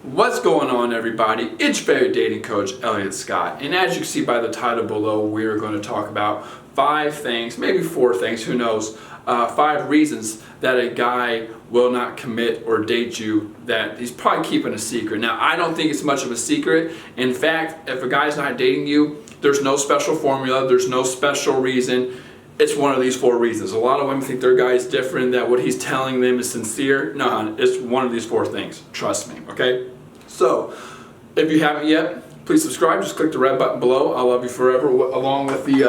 What's going on, everybody? It's your favorite dating coach, Elliot Scott, and as you can see by the title below, we're going to talk about 5 things, maybe 4 things, who knows, 5 reasons that a guy will not commit or date you that he's probably keeping a secret. Now, I don't think it's much of a secret. In fact, if a guy's not dating you, there's no special formula, there's no special reason. It's one of these 4 reasons. A lot of women think their guy is different, that what he's telling them is sincere. No, it's one of these 4 things. Trust me, okay? So, if you haven't yet, please subscribe. Just click the red button below. I love you forever, along with the,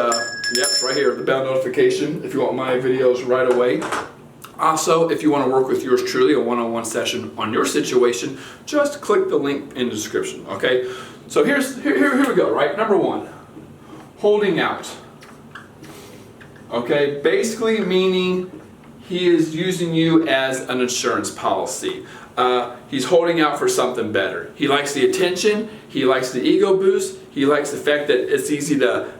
it's right here, the bell notification, if you want my videos right away. Also, if you want to work with yours truly, a one-on-one session on your situation, just click the link in the description, okay? So here we go, right? Number 1, holding out. Okay, basically meaning he is using you as an insurance policy. He's holding out for something better. He likes the attention, he likes the ego boost, he likes the fact that it's easy to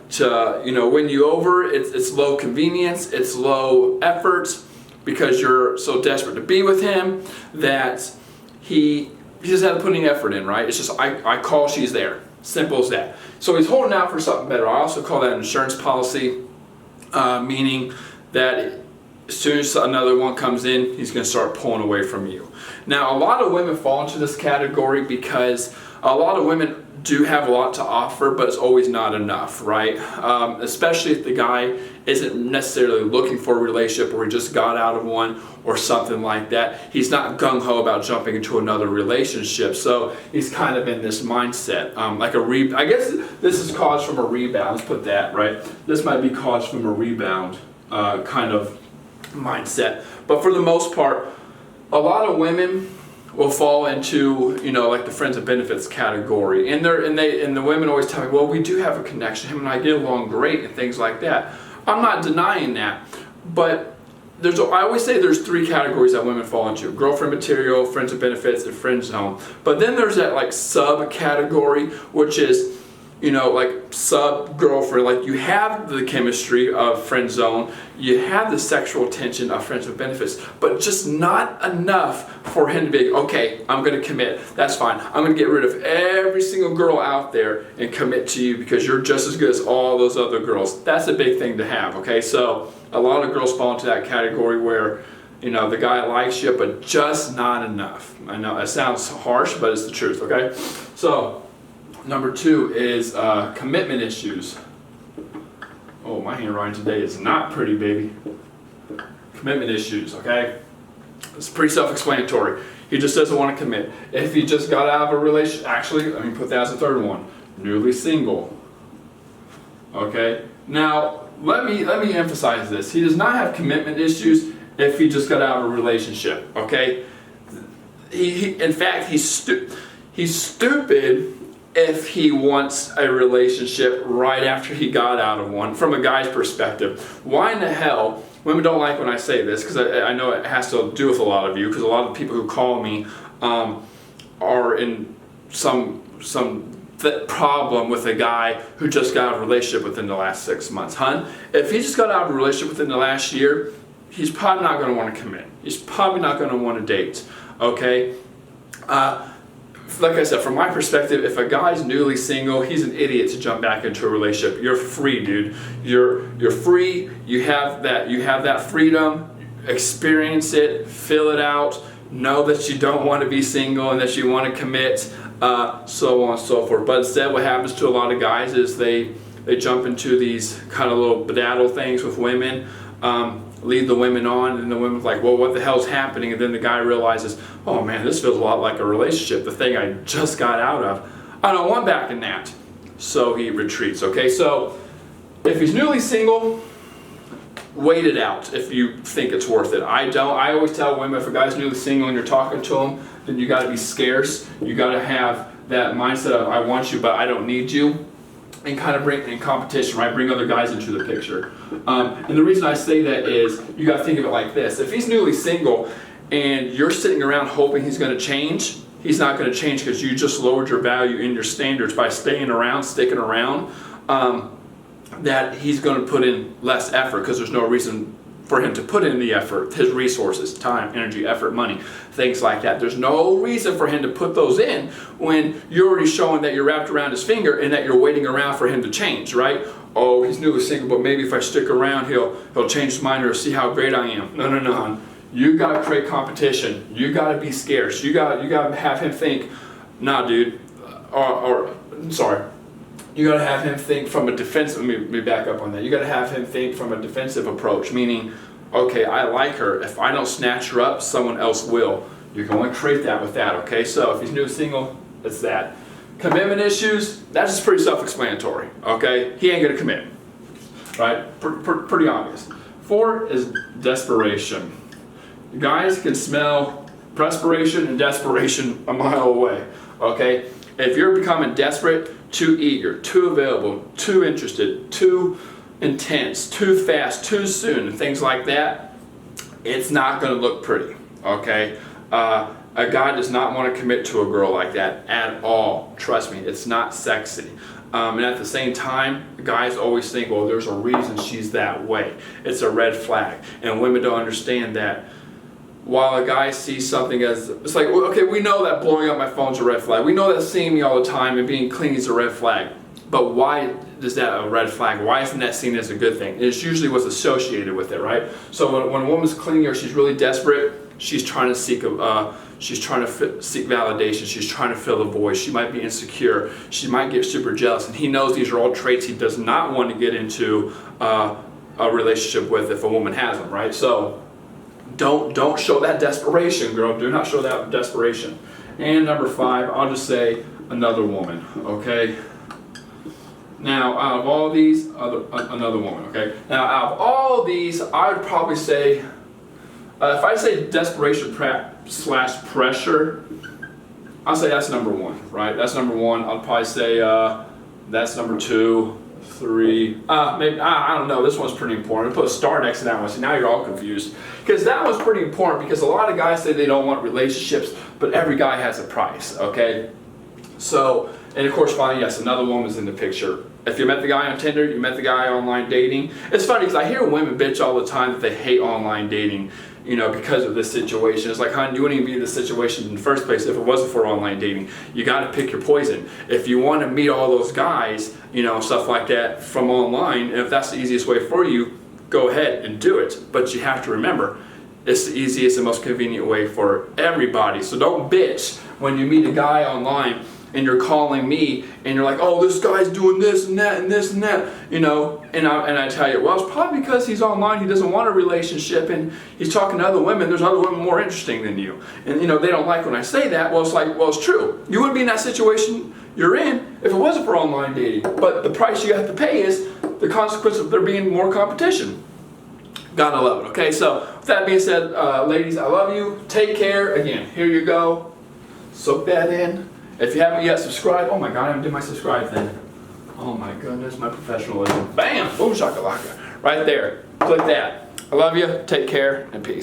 win you over. It's low convenience, it's low effort, because you're so desperate to be with him that he doesn't have to put any effort in, right? It's just, I call, she's there. Simple as that. So he's holding out for something better. I also call that an insurance policy. Meaning that as soon as another one comes in, he's going to start pulling away from you. Now, a lot of women fall into this category because a lot of women do have a lot to offer, but it's always not enough, right? Especially if the guy isn't necessarily looking for a relationship, or he just got out of one or something like that. He's not gung-ho about jumping into another relationship, so he's kind of in this mindset. I guess this is caused from a rebound, let's put that, right? This might be caused from a rebound kind of mindset. But for the most part, a lot of women will fall into, like the friends and benefits category, and the women always tell me, well, we do have a connection, him and I get along great, and things like that. I'm not denying that, but I always say there's 3 categories that women fall into: girlfriend material, friends and benefits, and friend zone. But then there's that like sub-category, which is, like sub-girlfriend. Like, you have the chemistry of friend zone, you have the sexual tension of friends with benefits, but just not enough for him to be, okay, I'm going to commit. That's fine. I'm going to get rid of every single girl out there and commit to you because you're just as good as all those other girls. That's a big thing to have, okay? So a lot of girls fall into that category where, the guy likes you, but just not enough. I know it sounds harsh, but it's the truth, okay? So number 2 is commitment issues. Oh, my handwriting today is not pretty, baby. Commitment issues, okay? It's pretty self-explanatory. He just doesn't want to commit. If he just got out of a relationship, actually, let me put that as the 3rd one. Newly single. Okay? Now, let me emphasize this. He does not have commitment issues if he just got out of a relationship, okay? In fact, he's stupid if he wants a relationship right after he got out of one, from a guy's perspective. Why in the hell, women don't like when I say this, because I know it has to do with a lot of you, because a lot of people who call me are in some problem with a guy who just got out of a relationship within the last 6 months. If he just got out of a relationship within the last year, he's probably not going to want to commit. He's probably not going to want to date, okay? Like I said, from my perspective, if a guy's newly single, he's an idiot to jump back into a relationship. You're free, dude. You're free. You have that freedom. Experience it. Fill it out. Know that you don't want to be single and that you want to commit. So on and so forth. But instead, what happens to a lot of guys is they jump into these kind of little bedaddle things with women. Lead the women on, and the women's like, well, what the hell's happening? And then the guy realizes, oh man, this feels a lot like a relationship, the thing I just got out of. I don't want back in that. So he retreats, okay? So if he's newly single, wait it out if you think it's worth it. I don't. I always tell women, if a guy's newly single and you're talking to him, then you got to be scarce. You got to have that mindset of, I want you, but I don't need you. And kind of bring in competition, right? Bring other guys into the picture. And the reason I say that is, you got to think of it like this. If he's newly single and you're sitting around hoping he's going to change, he's not going to change because you just lowered your value and your standards by staying around, sticking around. That he's going to put in less effort because there's no reason for him to put in the effort, his resources, time, energy, effort, money, things like that. There's no reason for him to put those in when you're already showing that you're wrapped around his finger and that you're waiting around for him to change, right? Oh, he's new, he's single, but maybe if I stick around, he'll change his mind or see how great I am. No, no, no. You gotta create competition. You gotta be scarce. You gotta have him think, nah, dude, sorry. You gotta have him think from a defensive. Let me back up on that. You gotta have him think from a defensive approach, meaning, okay, I like her. If I don't snatch her up, someone else will. You can only create that with that. Okay, so if he's new, single, it's that. Commitment issues, that's just pretty self-explanatory, okay? He ain't gonna commit, right? Pretty obvious. 4 is desperation. You guys can smell perspiration and desperation a mile away, okay? If you're becoming desperate, too eager, too available, too interested, too intense, too fast, too soon, and things like that, it's not gonna look pretty, okay? A guy does not want to commit to a girl like that at all. Trust me, it's not sexy. And at the same time, guys always think, well, there's a reason she's that way. It's a red flag. And women don't understand that while a guy sees something as, it's like, okay, we know that blowing up my phone's a red flag. We know that seeing me all the time and being clingy is a red flag. But why is that a red flag? Why isn't that seen as a good thing? It's usually what's associated with it, right? So when a woman's clingy or she's really desperate, she's trying to seek seek validation. She's trying to fill a void. She might be insecure. She might get super jealous. And he knows these are all traits he does not want to get into a relationship with if a woman has them, right? So don't show that desperation, girl. Do not show that desperation. And number 5, I'll just say another woman, okay? Now, out of all these, another woman, okay? Now, out of all these, I would probably say, if I say desperation / pressure, I'll say that's number 1, right? That's number 1. I'll probably say that's number 2, 3. Maybe I don't know. This one's pretty important. I'll put a star next to that one. So now you're all confused because that one's pretty important because a lot of guys say they don't want relationships, but every guy has a price. Okay, so and of course, finally, yes, another woman's in the picture. If you met the guy on Tinder, you met the guy online dating. It's funny because I hear women bitch all the time that they hate online dating, you know, because of this situation. It's like, honey, you wouldn't even be in this situation in the first place if it wasn't for online dating. You got to pick your poison. If you want to meet all those guys, you know, stuff like that from online, and if that's the easiest way for you, go ahead and do it. But you have to remember, it's the easiest and most convenient way for everybody. So don't bitch when you meet a guy online and you're calling me and you're like, oh, this guy's doing this and that and this and that, you know, and I tell you, well, it's probably because he's online, he doesn't want a relationship, and he's talking to other women. There's other women more interesting than you, and you know, they don't like when I say that. Well, it's like, well, it's true. You wouldn't be in that situation you're in if it wasn't for online dating. But the price you have to pay is the consequence of there being more competition. Gotta love it. Okay, so with that being said, ladies, I love you. Take care. Again, here you go. Soak that in. If you haven't yet subscribed, oh my God, I haven't done my subscribe thing. Oh my goodness, my professionalism. Bam, boom shakalaka. Right there. Click that. I love you. Take care and peace.